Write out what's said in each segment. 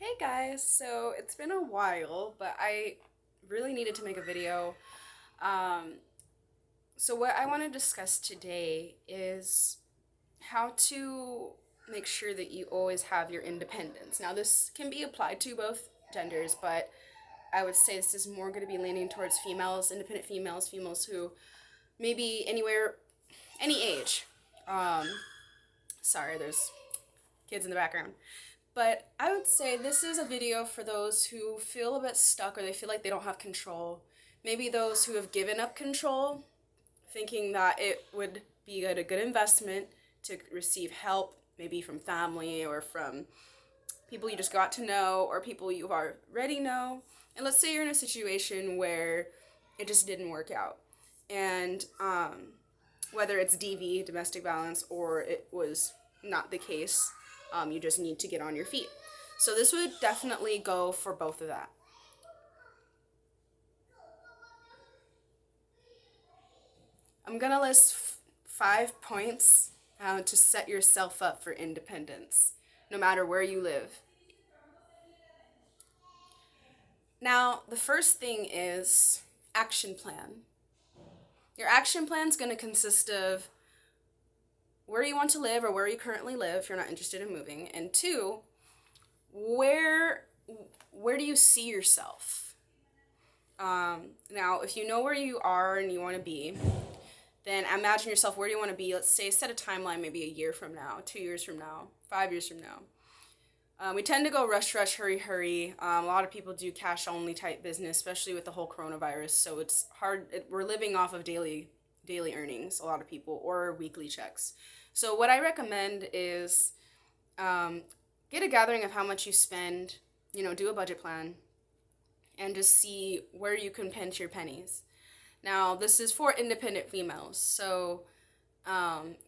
Hey guys, so it's been a while, but I really needed to make a video. Um, so what I want to discuss today is how to make sure that you always have your independence. Now, this can be applied to both genders, but I would say this is more going to be leaning towards females, independent females, females who maybe anywhere, any age. Um, Sorry, there's kids in the background. But I would say this is a video for those who feel a bit stuck or they feel like they don't have control. Maybe those who have given up control, thinking that it would be a good investment to receive help, maybe from family or from people you just got to know or people you already know. And let's say you're in a situation where it just didn't work out. And whether it's DV, domestic violence, or it was not the case, you just need to get on your feet. So this would definitely go for both of that. I'm gonna list 5 points to set yourself up for independence, no matter where you live. Now, the first thing is action plan. Your action plan is going to consist of where you want to live or where you currently live if you're not interested in moving, and two, where where do you see yourself? Now, if you know where you are and you want to be, then imagine yourself where do you want to be. Let's say set a timeline, maybe a year from now, 2 years from now, 5 years from now. We tend to go rush, rush, hurry, hurry. A lot of people do cash only type business, especially with the whole coronavirus. So it's hard. We're living off of daily earnings, a lot of people, or weekly checks. So what I recommend is get a gathering of how much you spend. Do a budget plan, and just see where you can pinch your pennies. Now, this is for independent females. So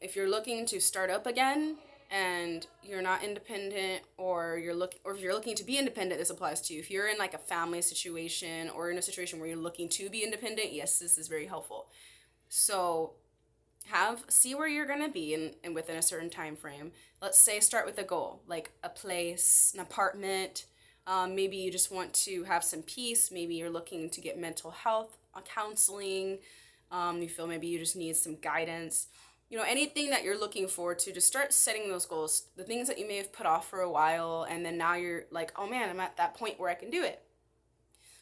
if you're looking to start up again and you're not independent, or if you're looking to be independent, this applies to you. If you're in like a family situation or in a situation where you're looking to be independent, yes, this is very helpful. So see where you're gonna be and within a certain time frame. Let's say start with a goal, like a place, an apartment. Maybe you just want to have some peace. Maybe you're looking to get mental health counseling. You feel maybe you just need some guidance. Anything that you're looking forward to, just start setting those goals. The things that you may have put off for a while, and then now you're like, oh man, I'm at that point where I can do it.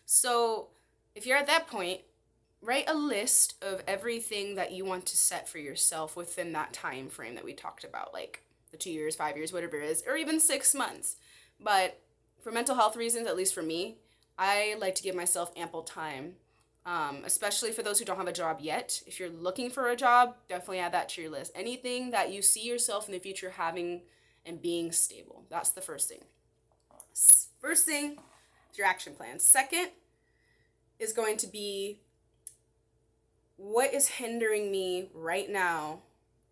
So if you're at that point, write a list of everything that you want to set for yourself within that time frame that we talked about, like the 2 years, 5 years, whatever it is, or even 6 months. But for mental health reasons, at least for me, I like to give myself ample time, especially for those who don't have a job yet. If you're looking for a job, definitely add that to your list. Anything that you see yourself in the future having and being stable. That's the first thing. First thing is your action plan. Second is going to be, what is hindering me right now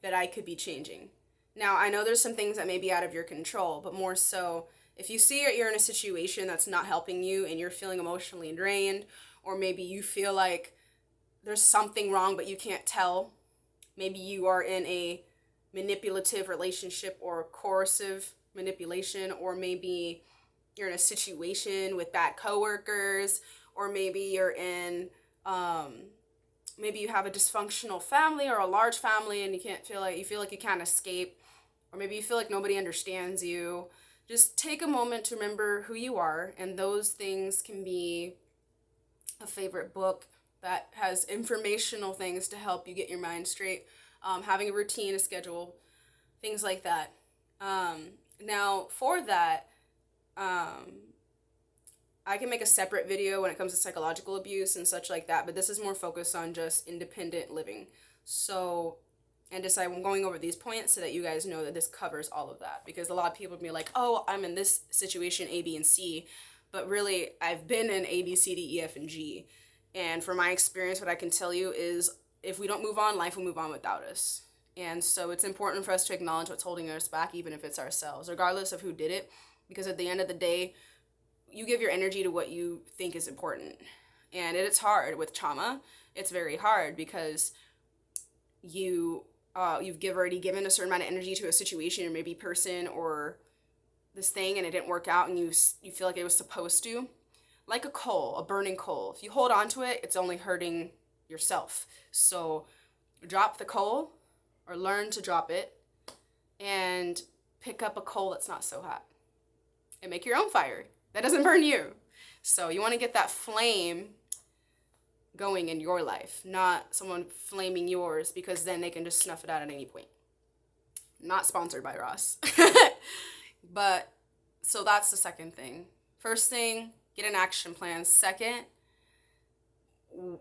that I could be changing? Now, I know there's some things that may be out of your control, but more so, if you see you're in a situation that's not helping you and you're feeling emotionally drained, or maybe you feel like there's something wrong but you can't tell, maybe you are in a manipulative relationship or coercive manipulation, or maybe you're in a situation with bad coworkers, or maybe you're in maybe you have a dysfunctional family or a large family and you feel like you can't escape, or maybe you feel like nobody understands you. Just take a moment to remember who you are, and those things can be a favorite book that has informational things to help you get your mind straight, having a routine, a schedule, things like that. Now, for that, I can make a separate video when it comes to psychological abuse and such like that, but this is more focused on just independent living. So, and just I'm going over these points so that you guys know that this covers all of that, because a lot of people would be like, oh, I'm in this situation A, B, and C, but really I've been in A, B, C, D, E, F, and G. And from my experience, what I can tell you is if we don't move on, life will move on without us. And so it's important for us to acknowledge what's holding us back, even if it's ourselves, regardless of who did it, because at the end of the day, you give your energy to what you think is important. And it's hard with trauma. It's very hard because you've already given a certain amount of energy to a situation or maybe person or this thing and it didn't work out and you feel like it was supposed to, like a coal, a burning coal. If you hold on to it, it's only hurting yourself. So drop the coal or learn to drop it and pick up a coal that's not so hot and make your own fire that doesn't burn you. So you want to get that flame going in your life, not someone flaming yours, because then they can just snuff it out at any point. Not sponsored by Ross. But so that's the second thing. First thing, get an action plan. Second,